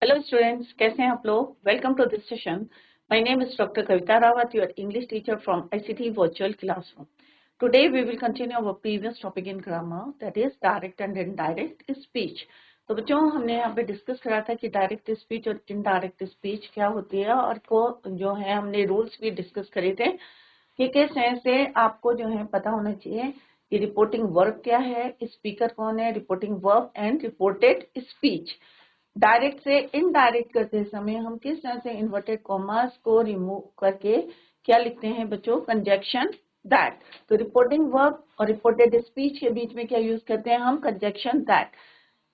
Hello students, कैसे हैं आप लोग? Welcome to this session. My name is Dr. Kavita Rawat, your English teacher from ICT Virtual Classroom. Today we will continue our previous topic in grammar, that is direct and indirect speech. तो बच्चों हमने यहाँ पे discuss करा था कि direct speech और indirect speech क्या होती है और को जो है हमने रूल्स भी डिस्कस करे थे कि किस तरह से आपको जो है पता होना चाहिए कि रिपोर्टिंग वर्ब क्या है, स्पीकर कौन है, reporting verb and reported speech. Direct से इनडायरेक्ट करते समय हम किस तरह से इन्वर्टेड कॉमास को रिमूव करके क्या लिखते हैं बच्चों, कंजक्शन दैट। तो रिपोर्टिंग वर्ब और रिपोर्टेड स्पीच के बीच में क्या यूज करते हैं हम, कंजक्शन दैट।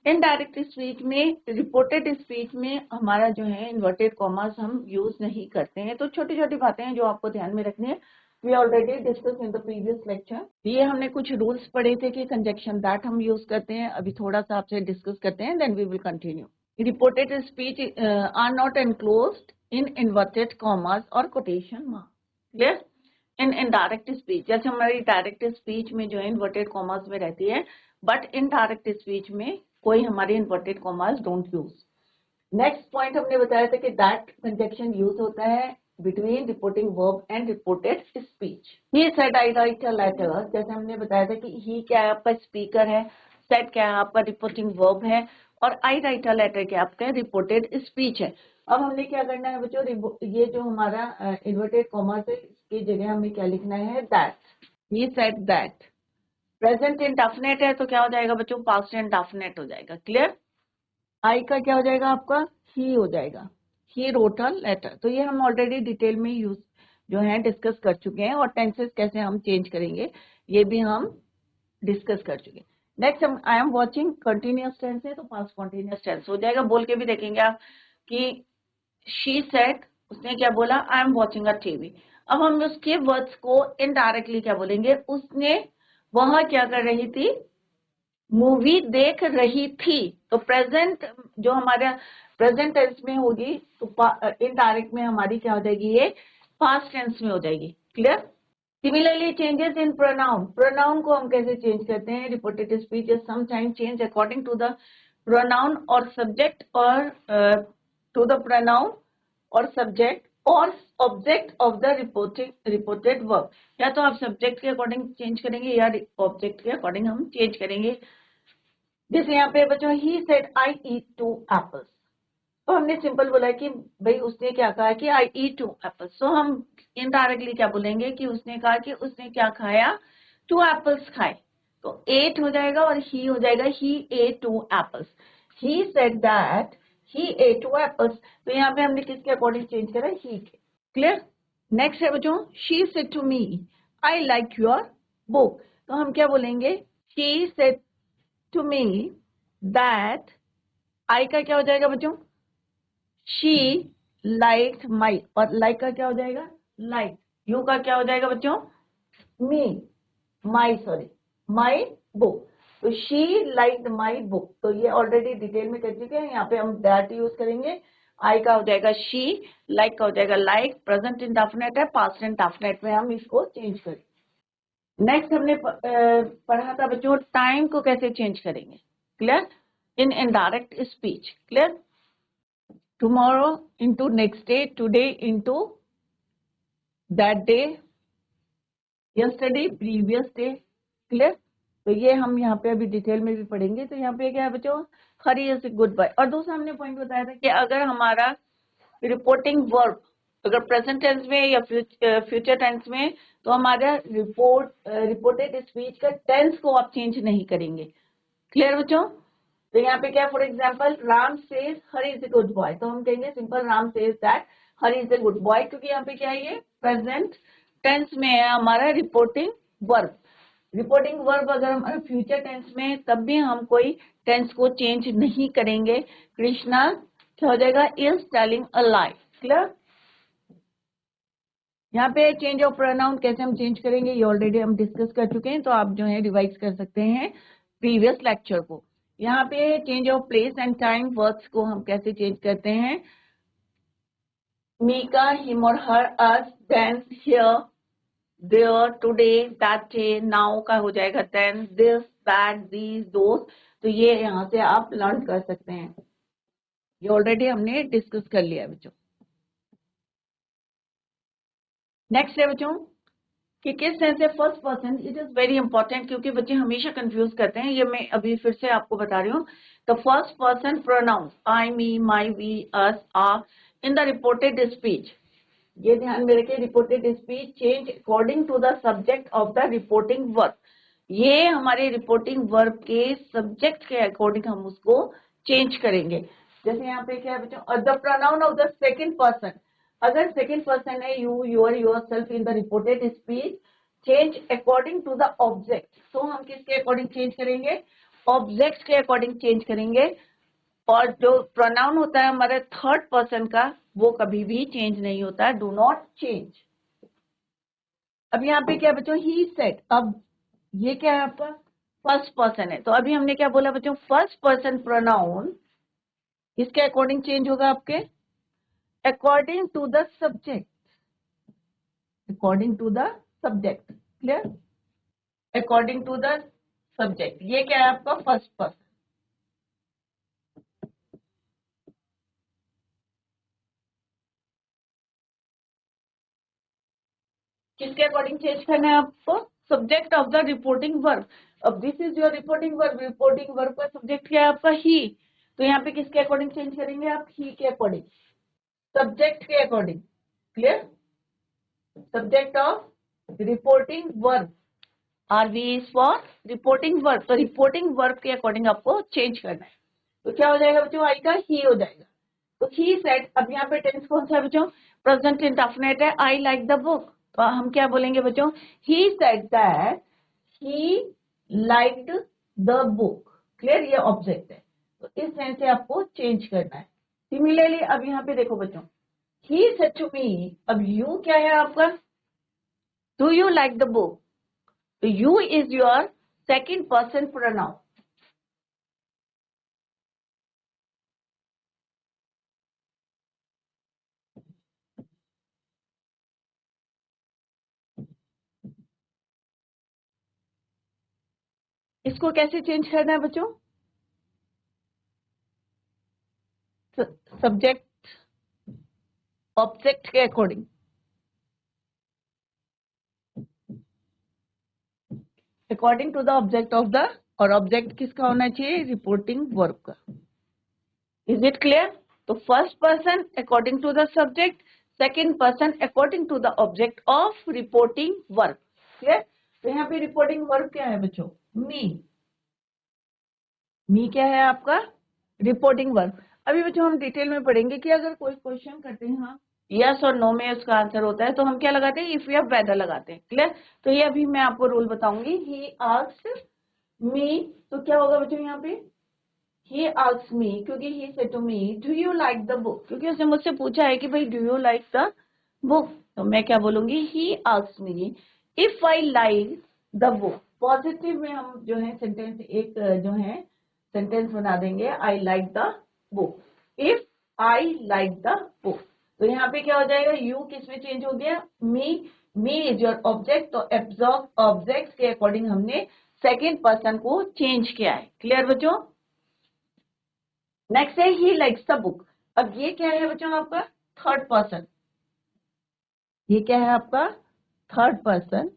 इनडायरेक्ट स्पीच में, रिपोर्टेड स्पीच में हमारा जो है इन्वर्टेड कॉमास हम यूज नहीं करते हैं। तो छोटी छोटी बातें हैं जो आपको ध्यान में रखनी है। We already discuss in the previous lecture. ये हमने कुछ रूल्स पढ़े थे कि कंजक्शन दैट हम यूज करते हैं। अभी थोड़ा सा आपसे डिस्कस करते हैं, then we will continue. Reported speech are not enclosed in inverted commas or quotation marks. Clear? In indirect speech, जैसे हमारी डायरेक्ट स्पीच में जो है इन्वर्टेड कॉमास में रहती है, बट इनडायरेक्ट स्पीच में कोई हमारे inverted commas don't use. Next point हमने बताया था कि दैट कंजक्शन यूज होता है between reporting verb and reported speech. He said I write a letter, जैसे हमने बताया था कि ही क्या है आपका स्पीकर है, सेड क्या है आपका रिपोर्टिंग वर्ब है, और आई राइट अ लेटर क्या आपका रिपोर्टेड स्पीच है। अब हमने क्या करना है बच्चों, ये जो हमारा इन्वर्टेड कॉमा है इसकी जगह हमें क्या लिखना है, that. He said that. Present indefinite है तो क्या हो जाएगा बच्चों, पास्ट इंडेफिनिट हो जाएगा। क्लियर? आई का क्या हो जाएगा आपका, ही हो जाएगा। He wrote a letter. तो ये हम ऑलरेडी डिटेल में यूज जो है डिस्कस कर चुके हैं, और टेंसेस कैसे हम चेंज करेंगे ये भी हम डिस्कस कर चुके हैं। नेक्स्ट हम I am watching continuous tense है तो पास्ट कंटिन्यूअस टेंस हो जाएगा। बोल के भी देखेंगे आप कि शी सेड, उसने क्या बोला, आई एम वॉचिंग अ टीवी। अब हम उसके वर्ड्स को इनडायरेक्टली क्या बोलेंगे, उसने, वह क्या कर रही थी, मूवी देख रही थी। तो प्रेजेंट जो हमारा प्रेजेंट टेंस में होगी तो इनडायरेक्ट में हमारी क्या हो जाएगी, ये पास्ट टेंस में हो जाएगी। Clear? Similarly changes in pronoun, pronoun को हम कैसे चेंज करते हैं, reported speech is sometime change according to the pronoun और सब्जेक्ट, और टू द प्रोनाउन और सब्जेक्ट और object of the reported verb. या तो आप सब्जेक्ट के अकॉर्डिंग चेंज करेंगे या ऑब्जेक्ट के अकॉर्डिंग हम चेंज करेंगे। जैसे यहाँ पे बच्चों ही सेड आई ईट 2 एप्पल्स, तो हमने सिंपल बोला कि भाई उसने क्या कहा कि आई ईट 2 एप्पल्स। तो हम इनडायरेक्टली क्या बोलेंगे कि उसने कहा कि उसने क्या खाया, 2 एप्पल्स खाए। तो 8 हो जाएगा और ही हो जाएगा he ate 2 apples. He said that he ate 2 apples. तो यहाँ पे हमने किसके अकॉर्डिंग चेंज करा, ही के। क्लियर? नेक्स्ट है बच्चों, she said to me I like your book. तो हम क्या बोलेंगे, she said to me that, I का क्या हो जाएगा बच्चों, शी लाइक माई, और लाइक का क्या हो जाएगा, लाइक। यू का क्या हो जाएगा बच्चों, मी, माई, सॉरी, माई बुक। तो शी लाइक माई बुक। तो ये ऑलरेडी डिटेल में कर चुके हैं, यहाँ पे हम दैट यूज करेंगे। आई का हो जाएगा शी, लाइक का हो जाएगा लाइक। प्रेजेंट इंडेफिनिट है, पास्ट इंडेफिनिट में हम इसको चेंज करेंगे। नेक्स्ट हमने पढ़ा था बच्चों टाइम को कैसे चेंज करेंगे। Clear? In indirect speech. Clear? tomorrow into next day, today into that day, yesterday previous day। Clear? तो ये हम यहाँ पे अभी डिटेल में भी पढ़ेंगे। तो यहाँ पे क्या है बच्चों, हरी इज गुड बाय। और दूसरा हमने पॉइंट बताया था कि अगर हमारा रिपोर्टिंग वर्ब अगर प्रेजेंट टेंस में या फ्यूचर टेंस में, तो हमारा रिपोर्टेड स्पीच का टेंस को आप चेंज नहीं करेंगे। क्लियर बच्चों? तो यहाँ पे क्या, for example Ram says Hari is a good boy, तो हम कहेंगे simple Ram says that Hari is a good boy, क्योंकि यहाँ पे क्या है, ये प्रेजेंट टेंस में है हमारा रिपोर्टिंग वर्ब। रिपोर्टिंग वर्ब अगर हमारा फ्यूचर टेंस में, तब भी हम कोई टेंस को चेंज नहीं करेंगे। कृष्णा क्या हो जाएगा, is telling a lie. Clear? यहाँ पे चेंज ऑफ प्रोनाउन कैसे हम चेंज करेंगे ये ऑलरेडी हम डिस्कस कर चुके हैं, तो आप जो है रिवाइज कर सकते हैं प्रीवियस लेक्चर को। यहाँ पे change of place and time words को हम कैसे चेंज करते हैं, मीका, हिम और her, us, then, here, there, today, that day, now का हो जाएगा then, this, that, these, those. तो ये यहाँ से आप लर्न कर सकते हैं। ये ऑलरेडी हमने डिस्कस कर लिया है बच्चों। नेक्स्ट है बच्चों कि किस तरह से first person, it is very important क्योंकि बच्चे हमेशा कंफ्यूज करते हैं। ये मैं अभी फिर से आपको बता रही हूँ। The first person pronouns I, me, my, we, us, are in the reported speech, ये ध्यान में रखिए, reported speech change according to the subject of the reporting verb. ये हमारे रिपोर्टिंग वर्ब के सब्जेक्ट के अकॉर्डिंग हम उसको चेंज करेंगे। जैसे यहाँ पे क्या है बच्चों, the pronoun of the second person, अगर सेकंड पर्सन है you, your, yourself in the reported speech change according to the object, तो हम किसके अकॉर्डिंग चेंज करेंगे, ऑब्जेक्ट के अकॉर्डिंग चेंज करेंगे। और जो प्रोनाउन होता है हमारे थर्ड पर्सन का, वो कभी भी चेंज नहीं होता है, डू नॉट चेंज। अब यहाँ पे क्या बच्चों, ही सेड, अब ये क्या है आपका फर्स्ट पर्सन है, तो अभी हमने क्या बोला बच्चों, फर्स्ट पर्सन प्रोनाउन इसके अकॉर्डिंग चेंज होगा आपके according to the subject, according to the subject, clear, according to the subject. ये क्या है आपका फर्स्ट पर्सन। किसके अकॉर्डिंग चेंज करना है आपको, subject of the reporting verb. अब this is your reporting verb, reporting verb का सब्जेक्ट क्या है आपका ही, तो यहाँ पे किसके अकॉर्डिंग चेंज करेंगे आप, ही के अकॉर्डिंग, सब्जेक्ट के according, clear, subject of reporting verb, RV is for reporting verb, तो रिपोर्टिंग वर्ब के अकॉर्डिंग आपको चेंज करना है। तो क्या हो जाएगा बच्चों, आई का ही हो जाएगा। तो ही सेड, अब यहाँ पे टेंस कौन सा है बच्चों, प्रेजेंट इंडेफिनिट है, आई लाइक द बुक, तो हम क्या बोलेंगे बच्चों, ही said that he liked the book, clear, ये ऑब्जेक्ट है, तो इस सेंस से आपको चेंज करना है। सिमिलरली अब यहाँ पे देखो बच्चों, ही सेड टू मी, अब यू क्या है आपका, do you like the book, तो you is your second person pronoun. इसको कैसे चेंज करना है बच्चों, सब्जेक्ट ऑब्जेक्ट के according, according to the object of the, और ऑब्जेक्ट किसका होना चाहिए, रिपोर्टिंग वर्ब का। इज इट क्लियर, तो first person according to the subject, second person according to the object of reporting verb, clear. तो यहाँ पे रिपोर्टिंग वर्ब क्या है बच्चों, मी, मी क्या है आपका रिपोर्टिंग वर्ब। अभी बच्चों हम डिटेल में पढ़ेंगे कि अगर कोई क्वेश्चन करते हैं हाँ यस और नो में उसका आंसर होता है, तो हम क्या लगाते हैं, इफ या वेदर लगाते हैं, क्लियर। तो ये अभी मैं आपको रूल बताऊंगी, ही आस्क्ड मी, तो क्या होगा बच्चों यहाँ पे, he asked me, क्योंकि he said to me, do you like the book, क्योंकि उसने मुझसे पूछा है कि भाई do you like the book, तो मैं क्या बोलूंगी, he asked me if I like the book। Positive में हम जो है सेंटेंस एक जो है सेंटेंस बना देंगे, I like the book, if I like the book। तो यहाँ पे क्या हो जाएगा, you किस में चेंज हो गया, me is your object, तो ऑब्जेक्ट के अकॉर्डिंग हमने सेकेंड पर्सन को चेंज किया है, क्लियर बच्चों। नेक्स्ट है ही लाइक्स द बुक, अब ये क्या है बच्चों आपका थर्ड पर्सन, ये क्या है आपका third person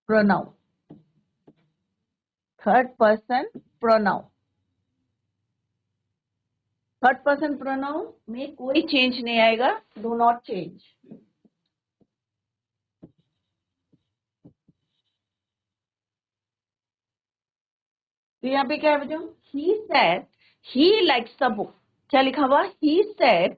pronoun, third person pronoun, third person pronoun में कोई चेंज नहीं आएगा, डू नॉट चेंज। तो यहाँ पे क्या है बच्चों, he said he likes the book, क्या लिखा हुआ, he said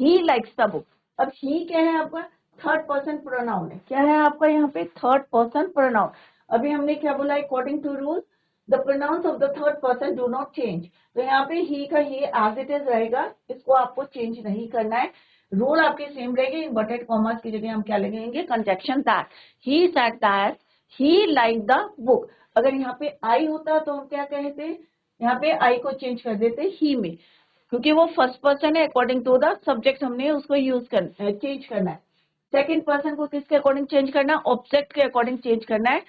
he likes the book. अब ही क्या है आपका थर्ड पर्सन प्रोनाउन है, क्या है आपका यहाँ पे थर्ड पर्सन प्रोनाउन। अभी हमने क्या बोला, according to rule the pronouns of the third person do not change, तो यहाँ पे ही का ही एज इट इज रहेगा, इसको आपको चेंज नहीं करना है, रूल आपके सेम रहेंगे। इन्वर्टेड कॉमर्स की जगह हम क्या लगेंगे, conjunction that, he said that he like the book. अगर यहाँ पे आई होता तो हम क्या कहते, यहाँ पे आई को चेंज कर देते ही में, क्योंकि वो फर्स्ट पर्सन है, अकॉर्डिंग टू द सब्जेक्ट हमने उसको यूज करना चेंज करना है। सेकंड पर्सन को किसके अकॉर्डिंग चेंज करना है, ऑब्जेक्ट के अकॉर्डिंग चेंज करना है।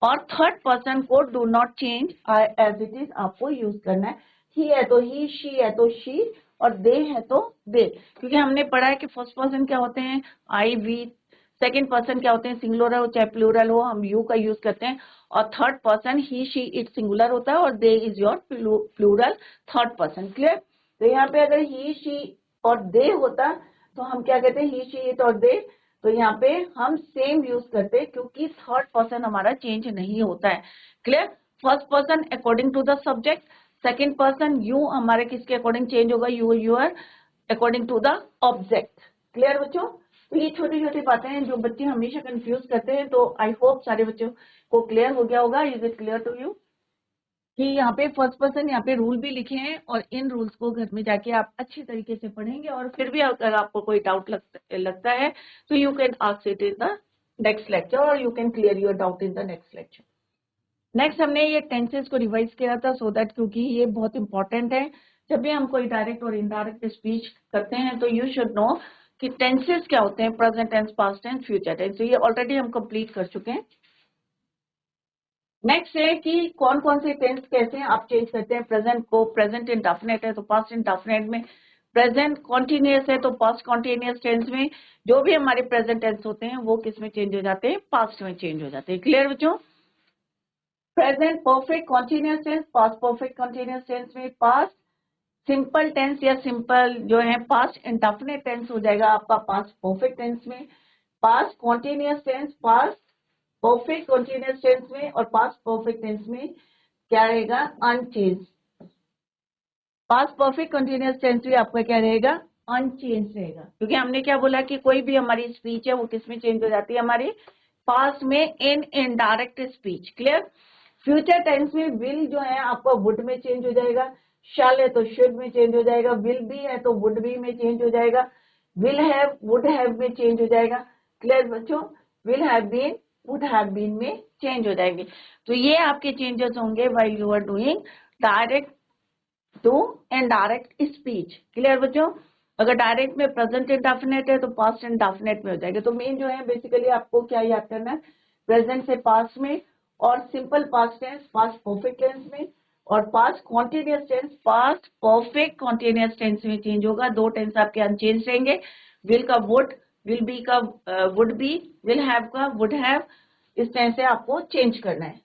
और थर्ड पर्सन को do not change as it is आपको यूज करना है, ही है तो ही, शी है तो शी, और दे है तो दे, क्योंकि हमने पढ़ा है कि फर्स्ट पर्सन क्या होते हैं आई वी, सेकंड पर्सन क्या होते हैं सिंगुलर हो चाहे प्लूरल हो हम यू का यूज करते हैं, और third person he she it singular होता है और they is your plural third person. Clear? तो यहाँ पे अगर ही शी और दे होता तो हम क्या कहते हैं ही शी इट और दे, तो यहाँ पे हम सेम यूज करते हैं क्योंकि थर्ड पर्सन हमारा चेंज नहीं होता है। Clear? First person according to the subject, second person you हमारे किसके अकॉर्डिंग चेंज होगा, you your according to the object. Clear बच्चों? तो ये छोटी छोटी बातें हैं जो बच्चे हमेशा कंफ्यूज करते हैं, तो आई होप सारे बच्चों को क्लियर हो गया होगा। Is it clear to you कि यहाँ पे फर्स्ट पर्सन यहाँ पे रूल भी लिखे हैं और इन रूल्स को घर में जाके आप अच्छी तरीके से पढ़ेंगे, और फिर भी अगर आपको कोई डाउट लगता है तो you can ask it in the next lecture और you can clear your doubt in the next lecture. Next हमने ये टेंसेस को रिवाइज किया था सो दैट, क्योंकि ये बहुत इंपॉर्टेंट है। जब भी हम कोई डायरेक्ट और इनडायरेक्ट स्पीच करते हैं तो यू शुड नो कि टेंसेस क्या होते हैं, present tense, past tense, future tense. तो ये ऑलरेडी हम कंप्लीट कर चुके हैं। नेक्स्ट है कि कौन कौन से टेंस कैसे आप चेंज करते हैं। प्रेजेंट को प्रेजेंट इंडेफिनिट है तो पास्ट इंडेफिनिट में, प्रेजेंट कॉन्टिन्यूअस है तो पास्ट कॉन्टिन्यूअस टेंस में, जो भी हमारे प्रेजेंट टेंस होते हैं वो किस में चेंज हो जाते हैं, पास्ट में चेंज हो जाते हैं। क्लियर बच्चों? Present perfect continuous tense past perfect continuous tense में, पास्ट सिंपल टेंस या सिंपल जो है पास्ट इंडेफिनिट टेंस हो जाएगा आपका पास्ट परफेक्ट टेंस में, past continuous tense past perfect continuous tense में, और पास्ट परफेक्ट टेंस में क्या रहेगा, unchange. Past perfect continuous tense भी आपका क्या रहेगा, अनचेंज रहेगा, क्योंकि हमने क्या बोला कि कोई भी हमारी स्पीच है वो किसमें चेंज हो जाती है, हमारे पास्ट में, in indirect speech. Clear? Future tense में विल जो है आपका वुड में चेंज हो जाएगा, शैल है तो शुड में चेंज हो जाएगा, विल बी है तो वुड बी में चेंज हो जाएगा, विल हैव वुड हैव में चेंज हो जाएगा। क्लियर बच्चों? Will have been would have been में चेंज हो जाएंगे। तो ये आपके चेंजेस होंगे while you are doing direct to indirect speech. Clear बच्चों? अगर डायरेक्ट में प्रेजेंट इंडेफिनिट है तो पास्ट इंडेफिनिट में हो जाएगा। तो मेन जो है बेसिकली आपको क्या याद करना है, प्रेजेंट से पास्ट में, और simple past tense past perfect tense में, और past continuous tense past perfect continuous tense में चेंज होगा। दो टेंस आपके अनचेंज रहेंगे, विल का वुड, विल बी का वुड बी, विल हैव का वुड हैव, इस तरह से आपको चेंज करना है।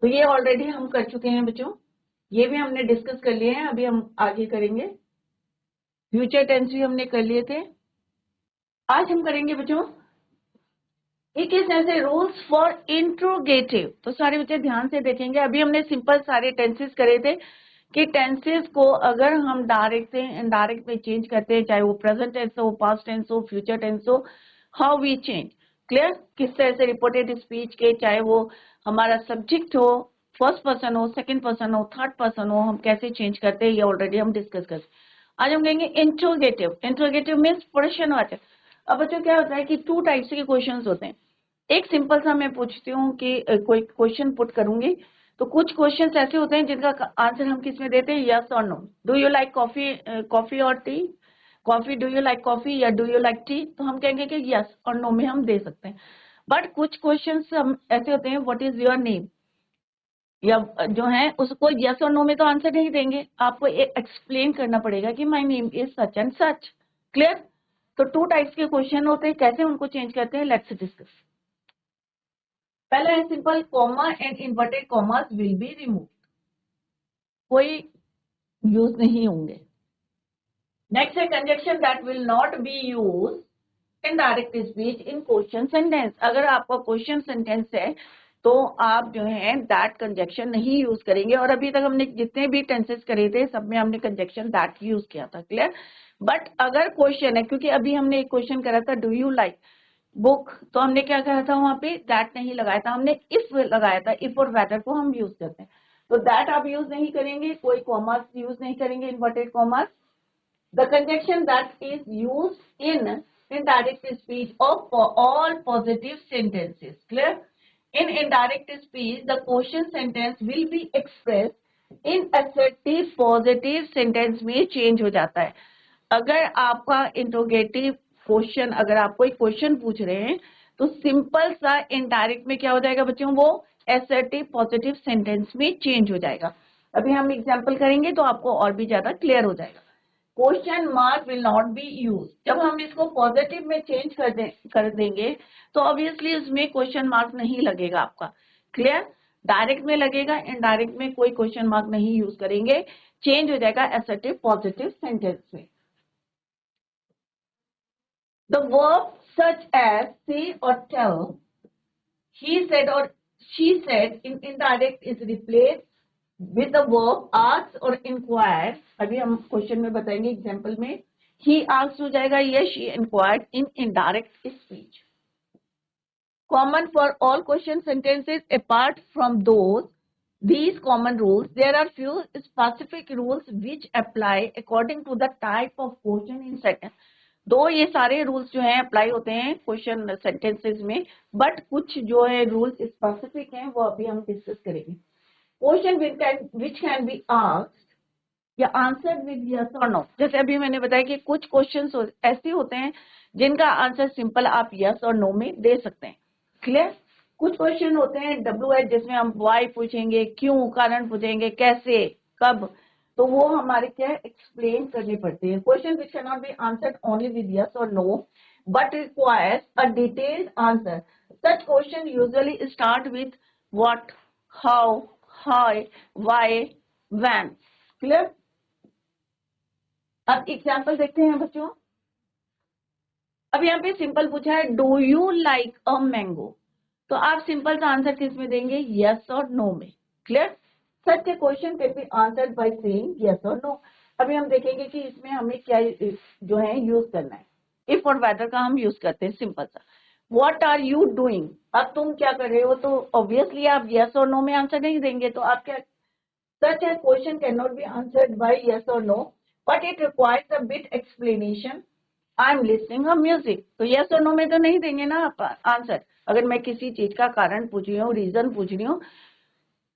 तो ये ऑलरेडी हम कर चुके हैं बच्चों, ये भी हमने डिस्कस कर लिए हैं, अभी हम आगे करेंगे। फ्यूचर टेंस भी हमने कर लिए थे। आज हम करेंगे बच्चों एक इस ऐसे रूल्स फॉर इंट्रोगेटिव। तो सारे बच्चे ध्यान से देखेंगे। अभी हमने सिंपल सारे टेंसेस करे थे कि टेंसेस को अगर हम डायरेक्ट से इनडायरेक्ट में चेंज करते हैं, चाहे वो प्रेजेंट टेंस हो, पास्ट टेंस हो, फ्यूचर टेंस हो, हाउ वी चेंज। क्लियर? किस तरह से रिपोर्टेड स्पीच के, चाहे वो हमारा सब्जेक्ट हो, फर्स्ट पर्सन हो, सेकंड पर्सन हो, थर्ड पर्सन हो, हम कैसे चेंज करते हैं ये ऑलरेडी हम डिस्कस करते हैं। आज हम कहेंगे इंट्रोगेटिव। इंट्रोगेटिव मीन्स प्रश्नवाचक। अब बच्चों क्या होता है कि टू टाइप्स के क्वेश्चंस होते हैं। एक सिंपल सा मैं पूछती हूँ कि कोई क्वेश्चन पुट करूंगी, तो कुछ क्वेश्चंस ऐसे होते हैं जिनका आंसर हम किस में देते हैं, यस और no. Do you like coffee, coffee और tea, coffee, do you like coffee या डू यू लाइक टी, तो हम कहेंगे कि यस और नो में हम दे सकते हैं। बट कुछ क्वेश्चंस हम ऐसे होते हैं, व्हाट इज योर नेम, या जो है उसको यस और नो में तो आंसर नहीं देंगे, आपको एक्सप्लेन करना पड़ेगा कि my name is such and such. Clear? तो टू टाइप्स के क्वेश्चन होते हैं, कैसे उनको चेंज करते हैं, लेट्स डिस्कस। पहला है simple, comma and inverted commas will be remove, कोई यूज नहीं होंगे। नेक्स्ट है conjunction that will not be use in direct speech in question sentence. अगर आपका क्वेश्चन सेंटेंस है तो आप जो है दैट कंजक्शन नहीं यूज करेंगे, और अभी तक हमने जितने भी टेंसेस करे थे सब में हमने कंजक्शन दैट यूज किया था। क्लियर? बट अगर क्वेश्चन है, क्योंकि अभी हमने एक क्वेश्चन करा था, डू यू लाइक बुक, तो हमने क्या कहा था वहां पे, दैट नहीं लगाया था, हमने इफ लगाया था। इफ और वेदर को हम यूज करते हैं, तो दैट आप यूज नहीं करेंगे, कोई कॉमर्स यूज नहीं करेंगे, inverted commas. The conjunction that is use in indirect speech of all positive sentences. Clear? In indirect speech, the question sentence will be expressed in assertive positive sentence में change हो जाता है। अगर आपका interrogative question, अगर आप कोई question पूछ रहे हैं तो सिंपल सा इनडायरेक्ट में क्या हो जाएगा बच्चों, वो एसर्टिव पॉजिटिव सेंटेंस में चेंज हो जाएगा। अभी हम एग्जाम्पल करेंगे तो आपको और भी ज्यादा क्लियर हो जाएगा। Question mark will not be use, जब हम इसको पॉजिटिव में चेंज कर देंगे तो ऑब्वियसली उसमें क्वेश्चन मार्क नहीं लगेगा आपका। क्लियर? डायरेक्ट में लगेगा, इनडायरेक्ट में कोई क्वेश्चन मार्क नहीं यूज करेंगे, चेंज हो जाएगा असर्टिव पॉजिटिव सेंटेंस में। द वर्ब सच एज से और tell, he said or she said in indirect is replaced with the verb ask or inquire। अभी हम क्वेश्चन में बताएंगे एग्जाम्पल में। he asked हो जाएगा yes, she inquired in indirect speech। common for all question sentences apart from these common rules, there are few specific rules which apply according to the type of question in sentence। दो ये सारे rules जो हैं apply होते हैं question sentences में, but कुछ जो है रूल्स स्पेसिफिक हैं वो अभी हम डिस्कस करेंगे। Question which can be asked या आंसर्ड विद यस और नो। जैसे अभी मैंने बताया कि कुछ क्वेश्चंस ऐसे होते हैं जिनका आंसर सिंपल आप यस और नो में दे सकते हैं। क्लियर? कुछ क्वेश्चन होते हैं WH जिसमें हम वाई पूछेंगे, क्यों, कारण पूछेंगे, कैसे, कब, तो वो हमारे क्या एक्सप्लेन करने पड़ते हैं। Question which can not be answered only with yes और no but requires a detailed answer. Such question usually start with what, how, high, why, when. Clear? अब एग्जांपल देखते हैं बच्चों। अब यहाँ पे सिंपल पूछा है do you like a mango, तो आप सिंपल सा आंसर किस में देंगे? यस और नो में। Clear? Such a question can be answered by saying yes और नो। अभी हम देखेंगे कि इसमें हमें क्या जो है यूज करना है। इफ और वेदर का हम यूज करते हैं सिंपल सा। व्हाट आर यू डूइंग, अब तुम क्या कर रहे हो, तो ऑब्वियसली आप यस और नो में आंसर नहीं देंगे, तो आप क्या, such a question can not be answered by yes और no but it requires a bit explanation. I am listening a music, तो यस और नो में तो नहीं देंगे ना आप आंसर। अगर मैं किसी चीज का कारण पूछ रही हूँ, रीजन पूछ रही हूँ,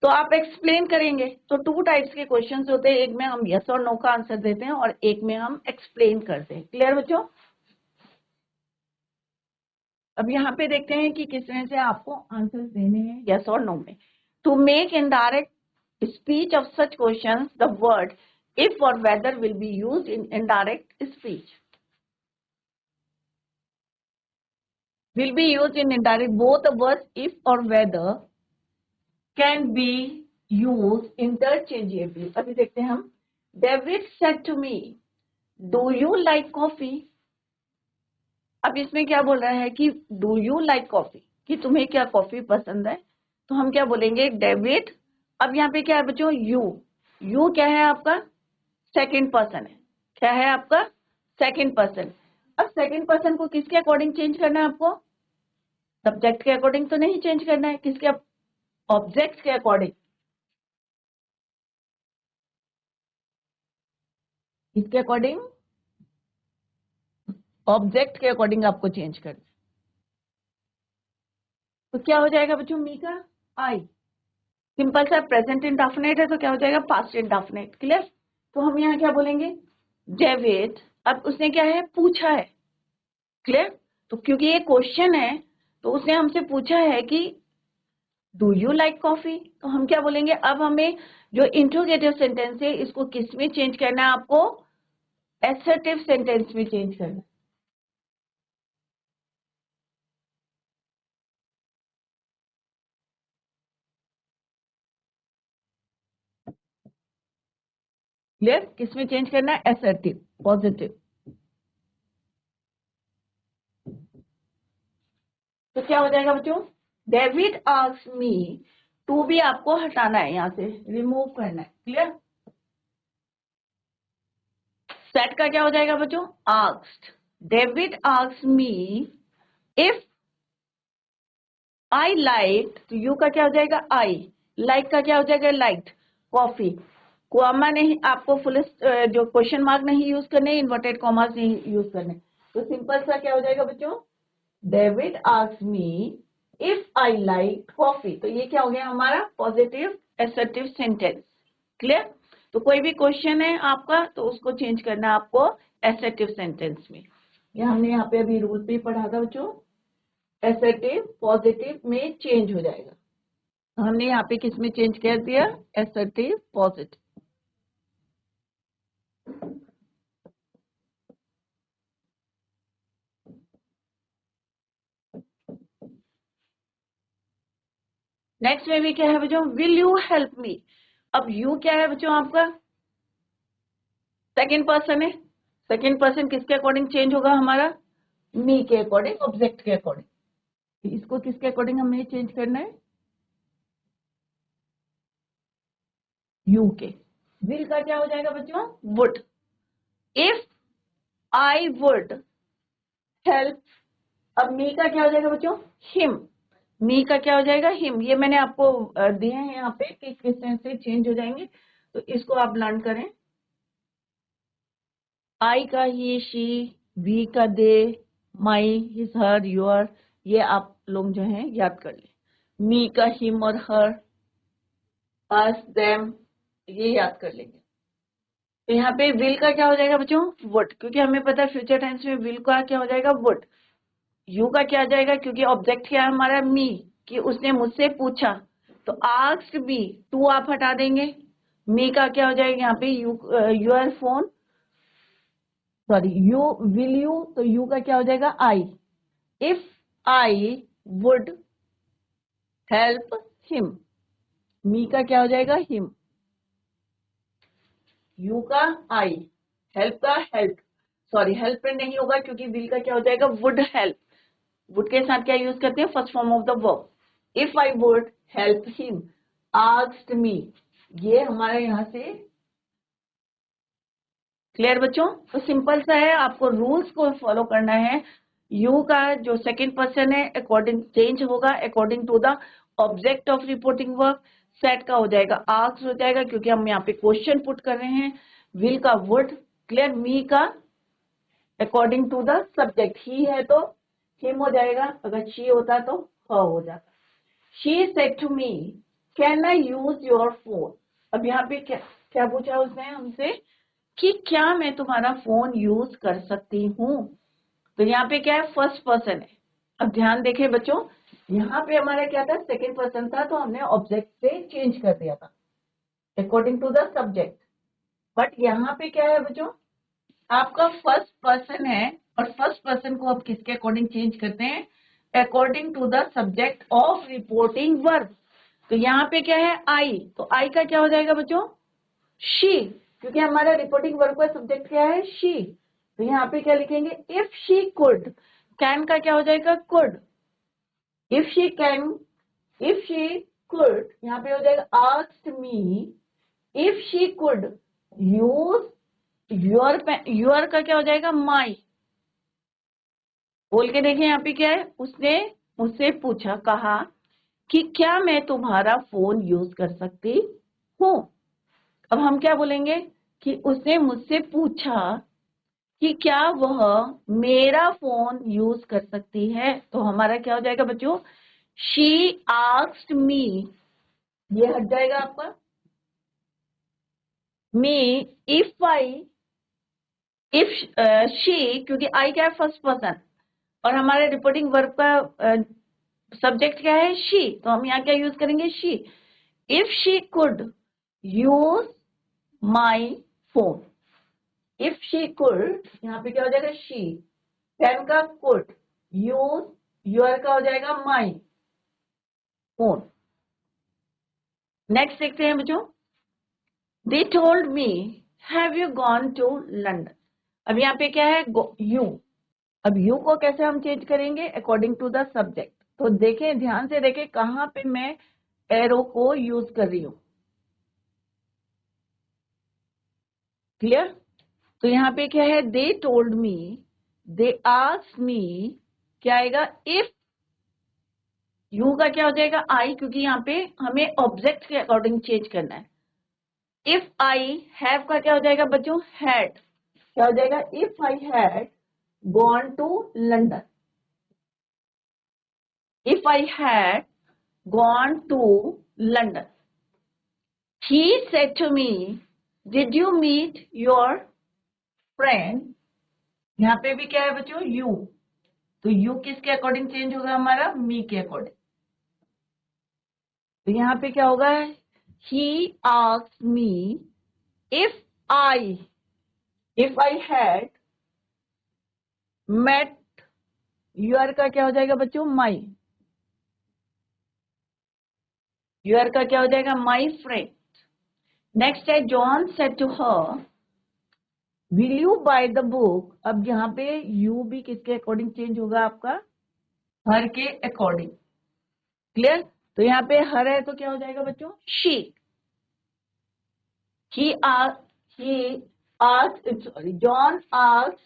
तो आप एक्सप्लेन करेंगे। तो टू टाइप्स के क्वेश्चंस होते हैं, एक में हम यस और नो का आंसर देते हैं और एक में हम एक्सप्लेन करते हैं। क्लियर बच्चों? अब यहाँ पे देखते हैं कि किस तरह से आपको आंसर देने हैं यस और नो में। To make indirect speech of such questions the word if और whether will be used in indirect speech. will be used in indirect, both the words if or whether can be used interchangeably। अभी देखते हैं हम। David said to me, do you like coffee? अब इसमें क्या बोल रहा है कि do you like coffee, कि तुम्हें क्या कॉफी पसंद है, तो हम क्या बोलेंगे? डेविड। अब यहाँ पे क्या है बच्चों? यू क्या है आपका? सेकंड पर्सन है। क्या है आपका? Second person. अब सेकंड पर्सन को किसके अकॉर्डिंग चेंज करना है आपको? सब्जेक्ट के अकॉर्डिंग तो नहीं चेंज करना है, किसके? ऑब्जेक्ट के अकॉर्डिंग। इसके अकॉर्डिंग, ऑब्जेक्ट के अकॉर्डिंग आपको चेंज करना। तो क्या हो जाएगा बच्चों? मी का आई। सिंपल सा प्रेजेंट इंडेफिनिट है तो क्या हो जाएगा? Past indefinite. क्लियर? तो हम यहाँ क्या बोलेंगे? डेविड। अब उसने क्या है? पूछा है। क्लियर? तो क्योंकि ये क्वेश्चन है तो उसने हमसे पूछा है कि डू यू लाइक कॉफी, तो हम क्या बोलेंगे? अब हमें जो इंट्रोगेटिव सेंटेंस है इसको किस में चेंज करना है आपको? एसर्टिव सेंटेंस में चेंज करना है। क्लियर? किस में चेंज करना है? Assertive, positive. तो क्या हो जाएगा बच्चों? डेविड आस्क्ड मी, टू भी आपको हटाना है, यहां से रिमूव करना है। क्लियर? सेट का क्या हो जाएगा बच्चों? Asked. David asked me if I like, तो यू का क्या हो जाएगा? आई। लाइक का क्या हो जाएगा? Liked coffee. कॉमा नहीं, आपको फुल जो क्वेश्चन मार्क नहीं यूज करने, इन्वर्टेड कॉमास नहीं यूज करने। तो सिंपल सा क्या हो जाएगा बच्चों? David asked me if I like coffee, तो ये क्या हो गया हमारा? Positive assertive sentence. क्लियर? तो कोई भी क्वेश्चन है आपका तो उसको चेंज करना है आपको एसर्टिव सेंटेंस में। ये हमने यहाँ पे अभी रूल पे पढ़ा था बच्चों, एसर्टिव पॉजिटिव में चेंज हो जाएगा। हमने यहाँ पे किस में चेंज कर दिया, एसर्टिव पॉजिटिव। नेक्स्ट में भी क्या है बच्चों, विल यू हेल्प मी। अब यू क्या है बच्चों आपका सेकेंड पर्सन है। सेकेंड पर्सन किसके अकॉर्डिंग चेंज होगा हमारा, मी के अकॉर्डिंग, ऑब्जेक्ट के अकॉर्डिंग। इसको किसके अकॉर्डिंग हमें चेंज करना है, यू के। विल का क्या हो जाएगा बच्चों, would. If I would help, अब मी का क्या हो जाएगा बच्चों, हिम। मी का क्या हो जाएगा, हिम। ये मैंने आपको दिए हैं यहाँ पे कि किस तरह से चेंज हो जाएंगे, तो इसको आप लर्न करें। आई का ही, शी, वी का दे, माई, हिज, हर, योर, ये आप लोग जो है याद कर ले। मी का हिम और हर, अस, देम, ये याद कर लेंगे। तो यहाँ पे विल का क्या हो जाएगा बच्चों, वुड, क्योंकि हमें पता है फ्यूचर टेंस में विल का क्या हो जाएगा, वुड। यू का क्या आ जाएगा, क्योंकि ऑब्जेक्ट क्या है हमारा, मी, कि उसने मुझसे पूछा, तो आस्क्ड मी, टू आप हटा देंगे। मी का क्या हो जाएगा यहाँ पे, you, your phone, sorry, you, will you, तो यू का क्या हो जाएगा, I. If I would help him, me का क्या हो जाएगा, हिम। यू का आई, हेल्प का हेल्प, सॉरी हेल्प पे नहीं होगा क्योंकि विल का क्या हो जाएगा, वुड हेल्प। वुड के साथ क्या यूज करते हैं, first form of the verb. If I would help him, asked me, ये हमारे यहां से क्लियर बच्चों। तो सिंपल सा है, आपको रूल्स को फॉलो करना है। यू का जो सेकंड पर्सन है अकॉर्डिंग चेंज होगा according to the object of reporting work. Set का हो जाएगा आस्क्ड हो जाएगा क्योंकि हम यहाँ पे क्वेश्चन पुट कर रहे हैं। विल का वुड, क्लियर। मी का according to the subject, he है तो हिम हो जाएगा, अगर शी होता तो ह हो जाता। She said to me, can I use your phone. अब यहाँ पे क्या क्या पूछा उसने हमसे कि क्या मैं तुम्हारा फोन यूज कर सकती हूँ। तो यहाँ पे क्या है, फर्स्ट पर्सन है। अब ध्यान देखें बच्चों, यहाँ पे हमारा क्या था, सेकंड पर्सन था, तो हमने ऑब्जेक्ट से चेंज कर दिया था according to the subject. But यहाँ पे क्या है बच्चों, आपका फर्स्ट पर्सन है, और फर्स्ट पर्सन को आप किसके अकॉर्डिंग चेंज करते हैं, according to the subject of reporting verb. तो यहाँ पे क्या है, आई, तो आई का क्या हो जाएगा बच्चों, शी, क्योंकि हमारा रिपोर्टिंग वर्ब का सब्जेक्ट क्या है, शी। तो यहाँ पे क्या लिखेंगे, इफ शी कुड। कैन का क्या हो जाएगा, could. If she can, if she could, यहाँ पे हो जाएगा asked me, if she could use your pen, your का क्या हो जाएगा, माई। बोल के देखिए यहाँ पे क्या है, उसने मुझसे पूछा, कहा कि क्या मैं तुम्हारा फोन यूज कर सकती हूँ। अब हम क्या बोलेंगे कि उसने मुझसे पूछा कि क्या वह मेरा फोन यूज कर सकती है। तो हमारा क्या हो जाएगा बच्चों, शी आस्क्ड मी, ये हट जाएगा आपका। मी, इफ आई, इफ शी, क्योंकि आई क्या है, फर्स्ट पर्सन, और हमारे रिपोर्टिंग वर्ब का सब्जेक्ट क्या है, शी, तो हम यहाँ क्या यूज करेंगे, she. If she could use my phone, if she could, यहाँ पे क्या हो जाएगा, शी। कैन का कुड, यूज योर का हो जाएगा, माई फोन। नेक्स्ट देखते हैं बच्चों, they told me, have you gone to London. अब यहाँ पे क्या है, यू। अब यू को कैसे हम चेंज करेंगे, अकॉर्डिंग टू द सब्जेक्ट। तो देखें, ध्यान से देखें कहां पे मैं एरो को यूज कर रही हूं, क्लियर। तो यहाँ पे क्या है, दे told me, they asked me, क्या आएगा, इफ, यू का क्या हो जाएगा, आई, क्योंकि यहाँ पे हमें ऑब्जेक्ट के अकॉर्डिंग चेंज करना है। इफ आई हैव का क्या हो जाएगा बच्चों, हैड, क्या हो जाएगा, if I had gone to London, if I had gone to London. He said to me, did you meet your friend. यहाँ पे भी क्या है बच्चों, यू, तो यू किसके अकॉर्डिंग चेंज होगा हमारा, मी के अकॉर्डिंग। तो यहाँ पे क्या होगा, he asked me if I had met, your का क्या हो जाएगा बच्चों, माई, यूर का क्या हो जाएगा, माई फ्रेंड। नेक्स्ट है, John said to her will you buy the book. अब यहाँ पे यू भी किसके अकॉर्डिंग चेंज होगा आपका, हर के अकॉर्डिंग। क्लियर। तो यहाँ पे हर है तो क्या हो जाएगा बच्चों, she. he asked sorry, John asked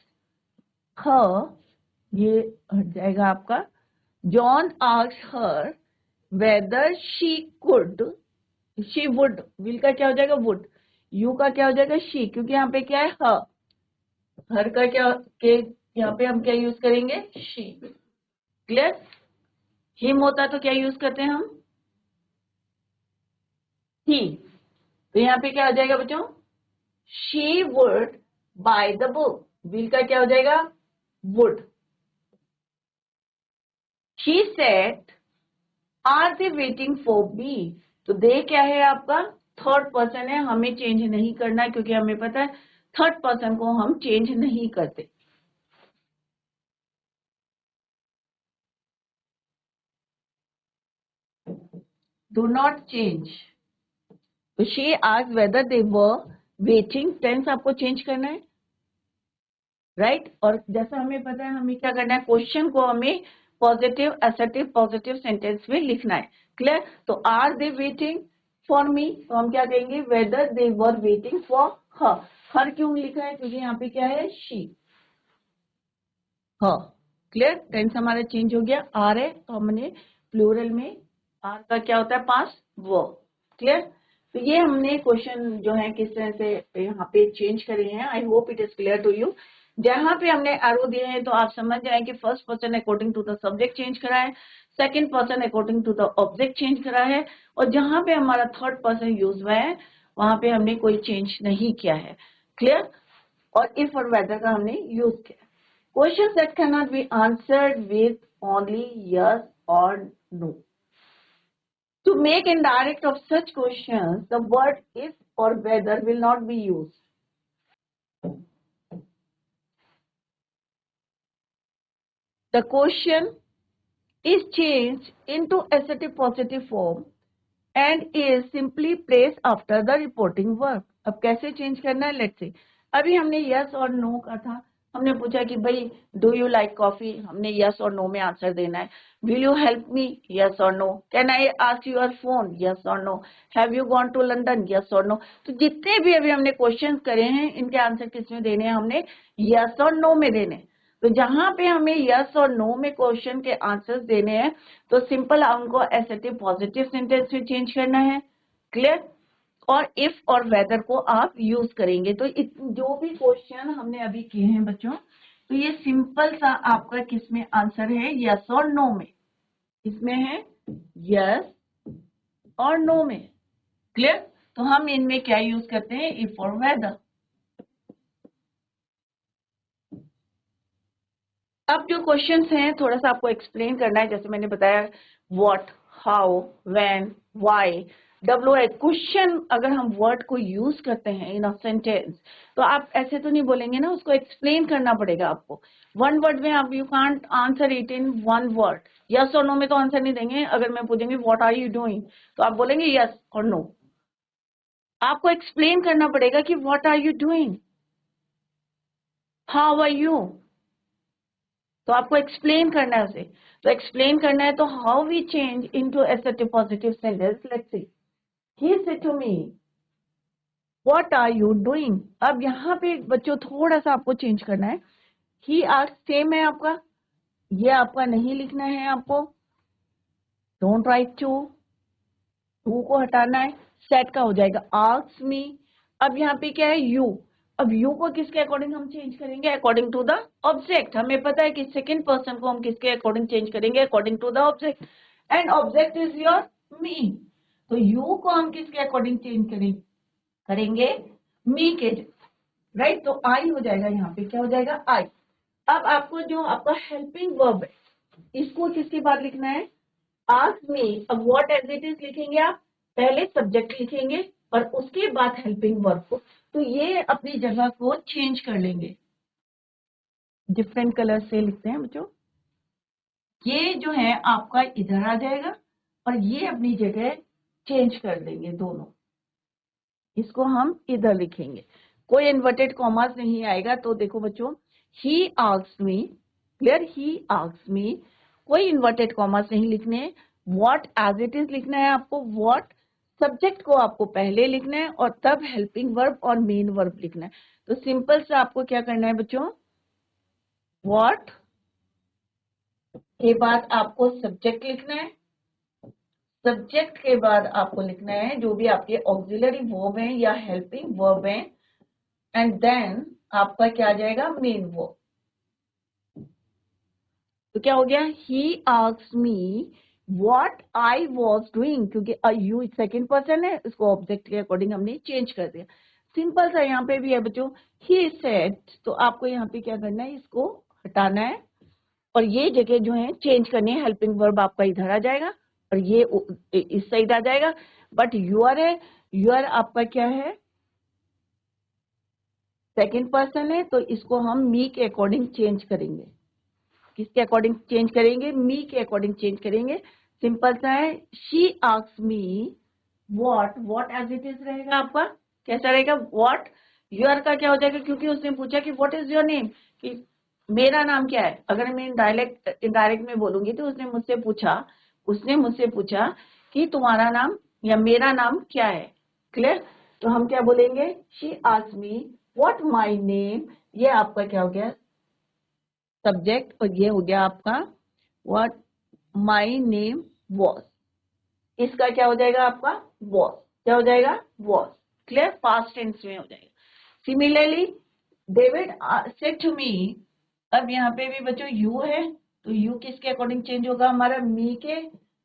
her, ये हट जाएगा आपका, John asked her whether she would, will का क्या हो जाएगा, would, you का क्या हो जाएगा, she, क्योंकि यहाँ पे क्या है, हर का क्या के, यहाँ पे हम क्या यूज करेंगे, she। क्लियर। हिम होता तो क्या यूज करते हैं हम, he। तो यहाँ पे क्या हो जाएगा बच्चों, she would buy the book, will का क्या हो जाएगा, would। she said are they waiting for me, तो they क्या है आपका, थर्ड पर्सन है, हमें चेंज नहीं करना है क्योंकि हमें पता है थर्ड पर्सन को हम चेंज नहीं करते। Do not change. तो she asked whether they were waiting, tense आपको चेंज करना है, राइट। और जैसा हमें पता है हमें क्या करना है, क्वेश्चन को हमें पॉजिटिव असर्टिव पॉजिटिव सेंटेंस में लिखना है। क्लियर। तो are they waiting for me, तो हम क्या कहेंगे, whether they were waiting for her. Her क्यों लिखा है, क्योंकि यहाँ पे क्या है, शी, हर। क्लियर। टेंस हमारा चेंज हो गया, आर है तो हमने प्लूरल में आर का क्या होता है, पास्ट वर्ब। क्लियर। तो ये हमने क्वेश्चन जो है किस तरह से यहाँ पे चेंज करे हैं। I hope it is clear to you. जहां पे हमने एरो दिए हैं तो आप समझ जाए कि first person according to the subject change करा है, second person according to the object change करा है, और जहां पे हमारा थर्ड पर्सन यूज हुआ है वहां पे हमने कोई चेंज नहीं किया है। क्लियर। और इफ और वेदर का हमने यूज किया। Questions that cannot be answered with only yes or no. To make indirect of such questions, the word if or whether will not be used. The question is changed into assertive positive form and is simply placed after the reporting verb. अब कैसे चेंज करना है, let's see. अभी हमने yes और no का था, हमने पूछा कि भाई डू यू लाइक कॉफी, हमने यस और नो में आंसर देना है। Will you help me, yes और no. Can I ask your phone, yes और no. Have you gone to London, yes और नो। तो जितने भी अभी हमने क्वेश्चन करे हैं इनके आंसर किस में देने हैं, हमने यस और नो में देने। तो जहां पे हमें यस और नो में क्वेश्चन के आंसर्स देने हैं तो सिंपल उनको एसर्टिव पॉजिटिव सेंटेंस में चेंज करना है। क्लियर। और इफ और वेदर को आप यूज करेंगे। तो जो भी क्वेश्चन हमने अभी किए हैं बच्चों, तो ये सिंपल सा आपका किस में आंसर है, यस और नो में। इसमें है यस और नो में। क्लियर। तो हम इनमें क्या यूज करते हैं, इफ और वेदर। अब जो क्वेश्चंस हैं थोड़ा सा आपको एक्सप्लेन करना है। जैसे मैंने बताया what, how, when, why, WH। Question अगर हम वर्ड को यूज करते हैं इन अ सेंटेंस तो आप ऐसे तो नहीं बोलेंगे ना, उसको एक्सप्लेन करना पड़ेगा आपको। वन वर्ड में आप, you can't answer it in one word. Yes और नो में तो आंसर नहीं देंगे। अगर मैं पूछेंगे व्हाट आर यू डूइंग तो आप बोलेंगे यस और नो। आपको एक्सप्लेन करना पड़ेगा कि what are you doing, how are you. तो आपको एक्सप्लेन करना है उसे। तो एक्सप्लेन करना है तो how we change into assertive positive sentence. Let's see, he said to me what are you doing. अब यहाँ पे बच्चों थोड़ा सा आपको चेंज करना है। ही आस्क सेम है आपका, ये आपका नहीं लिखना है आपको। डोंट राइट टू को हटाना है, सेट का हो जाएगा आस्क मी। अब यहाँ पे क्या है, यू। अब यू को किसके अकॉर्डिंग हम चेंज करेंगे, अकॉर्डिंग टू द ऑब्जेक्ट। हमें पता है कि सेकंड पर्सन को हम किसके अकॉर्डिंग चेंज करेंगे, according to the object. And object is your me. तो यू को हम किसके अकॉर्डिंग चेंज करेंगे, मी के। राइट। तो आई हो जाएगा, यहाँ पे क्या हो जाएगा, आई। अब आपको जो आपका हेल्पिंग वर्ब है इसको किसके बाद लिखना है, आस्क मी, अब व्हाट एज इट इज लिखेंगे आप, पहले सब्जेक्ट लिखेंगे और उसके बाद हेल्पिंग वर्ब को, तो ये अपनी जगह को चेंज कर लेंगे, डिफरेंट कलर से लिखते हैं बच्चों। ये जो है आपका इधर आ जाएगा और ये अपनी जगह चेंज कर देंगे दोनों, इसको हम इधर लिखेंगे, कोई इन्वर्टेड कॉमास नहीं आएगा। तो देखो बच्चों, he asked me, clear, he asked me, कोई इन्वर्टेड कॉमास नहीं लिखने, व्हाट एज इट इज लिखना है आपको, व्हाट सब्जेक्ट को आपको पहले लिखना है और तब हेल्पिंग वर्ब और मेन वर्ब लिखना है। तो सिंपल से आपको क्या करना है बच्चों, व्हाट के बाद आपको सब्जेक्ट लिखना है, सब्जेक्ट के बाद आपको लिखना है जो भी आपके ऑक्सिलरी वर्ब हैं या हेल्पिंग वर्ब हैं, एंड देन आपका क्या आ जाएगा, मेन वर्ब। तो क्या हो गया, he asked me what I was doing, क्योंकि यू सेकंड पर्सन है, इसको ऑब्जेक्ट के अकॉर्डिंग हमने चेंज कर दिया। सिंपल सा यहाँ पे भी है बच्चों, ही सेड, तो आपको यहाँ पे क्या करना है, इसको हटाना है और ये जगह जो है चेंज करनी है, हेल्पिंग वर्ब आपका इधर आ जाएगा और ये इस साइड आ जाएगा। बट यूर है, यूर आपका क्या है, सेकंड पर्सन है, तो इसको हम मी के अकॉर्डिंग चेंज करेंगे। किसके अकॉर्डिंग चेंज करेंगे, मी के अकॉर्डिंग चेंज करेंगे। सिंपल सा है, she asked me what, what as it is रहेगा आपका, कैसा रहेगा, व्हाट, यूर का क्या हो जाएगा, क्योंकि उसने पूछा कि व्हाट इज योर नेम, कि मेरा नाम क्या है। अगर मैं इनडायरेक्ट में बोलूंगी तो उसने मुझसे पूछा कि तुम्हारा नाम या मेरा नाम क्या है, क्लियर। तो हम क्या बोलेंगे, she asked me what my name, ये आपका क्या हो गया, सब्जेक्ट, और ये हो गया आपका व्हाट माय नेम वॉज, इसका क्या हो जाएगा आपका, वॉज, क्या हो जाएगा, वॉज, क्लियर, पास्ट टेंस में हो जाएगा। Similarly David said to me, अब यहाँ पे भी बच्चों यू है, तो यू किसके अकॉर्डिंग चेंज होगा, हमारा मी के,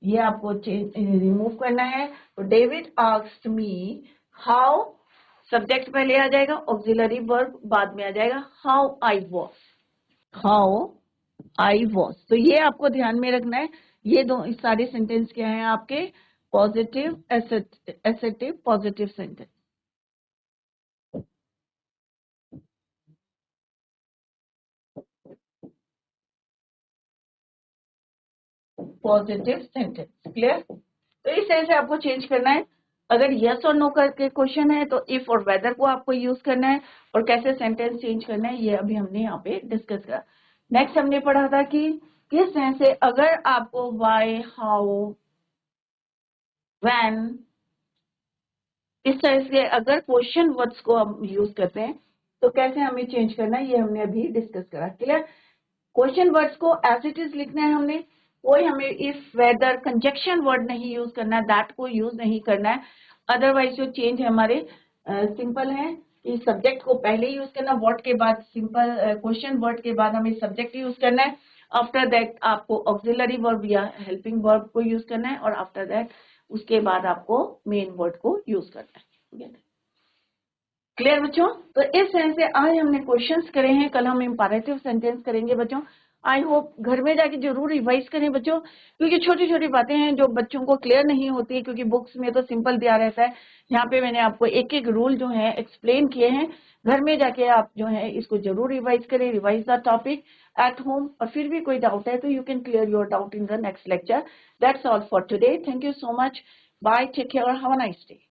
ये आपको रिमूव करना है। तो David asked me how, subject पहले आ जाएगा, ऑक्सिलरी वर्ब बाद में आ जाएगा, how I was, how I was. तो ये आपको ध्यान में रखना है, ये दो सारे सेंटेंस क्या हैं आपके, positive assertive positive sentence, positive sentence, clear. तो इस तरह से आपको चेंज करना है। अगर यस और नो करके क्वेश्चन है तो इफ और वेदर को आपको यूज करना है, और कैसे सेंटेंस चेंज करना है ये अभी हमने यहाँ पे डिस्कस करा। नेक्स्ट हमने पढ़ा था कि किस तरह से अगर आपको वाई, हाउ, व्हेन, इस तरह से अगर क्वेश्चन वर्ड्स को हम यूज करते हैं तो कैसे हमें चेंज करना है, ये हमने अभी डिस्कस करा, क्लियर। क्वेश्चन वर्ड्स को एज इट इज लिखना है हमने, कोई हमें इफ, वेदर, कंजक्शन वर्ड नहीं यूज करना है, दैट को यूज नहीं करना है। अदरवाइज जो चेंज है हमारे सिंपल है कि सब्जेक्ट को पहले यूज करना, वर्ड के बाद, सिंपल क्वेश्चन वर्ड के बाद हमें सब्जेक्ट यूज करना है। आफ्टर दैट आपको ऑक्सिलरी वर्ब या हेल्पिंग वर्ब को यूज करना है, और आफ्टर दैट उसके बाद आपको मेन वर्ड को यूज करना है, क्लियर बच्चों। तो इस तरह से आज हमने क्वेश्चंस करे हैं, कल हम इंपैरेटिव सेंटेंस करेंगे बच्चों। आई होप घर में जाके जरूर रिवाइज करें बच्चों, क्योंकि छोटी छोटी बातें हैं जो बच्चों को क्लियर नहीं होती, क्योंकि बुक्स में तो सिंपल दिया रहता है, यहाँ पे मैंने आपको एक एक रूल जो है एक्सप्लेन किए हैं। घर में जाके आप जो है इसको जरूर रिवाइज करें, revise the topic at home, और फिर भी कोई डाउट है तो you can clear your doubt in the next lecture. That's all for today, thank you so much, bye, take care, have a nice day.